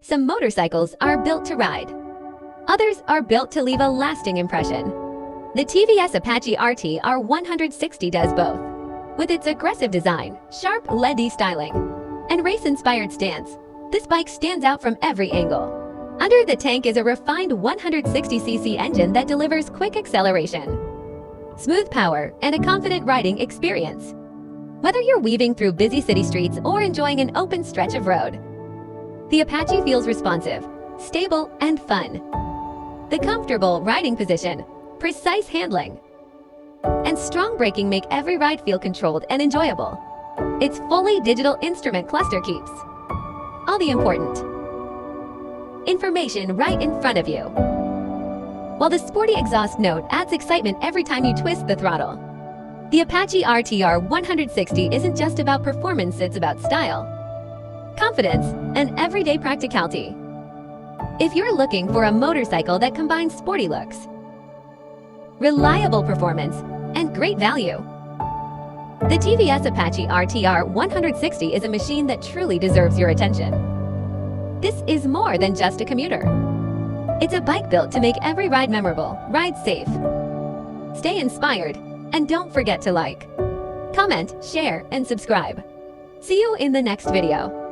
Some motorcycles are built to ride. Others are built to leave a lasting impression. The TVS Apache RTR 160 does both. With its aggressive design, sharp LED styling, and race-inspired stance, this bike stands out from every angle. Under the tank is a refined 160cc engine that delivers quick acceleration, smooth power, and a confident riding experience. Whether you're weaving through busy city streets or enjoying an open stretch of road, the Apache feels responsive, stable, and fun. The comfortable riding position, precise handling, and strong braking make every ride feel controlled and enjoyable. Its fully digital instrument cluster keeps all the important information right in front of you, while the sporty exhaust note adds excitement every time you twist the throttle. The Apache RTR 160 isn't just about performance, it's about style, confidence, and everyday practicality. If you're looking for a motorcycle that combines sporty looks, reliable performance, and great value, the TVS Apache RTR 160 is a machine that truly deserves your attention. This is more than just a commuter. It's a bike built to make every ride memorable. Ride safe, stay inspired, and don't forget to like, comment, share, and subscribe. See you in the next video.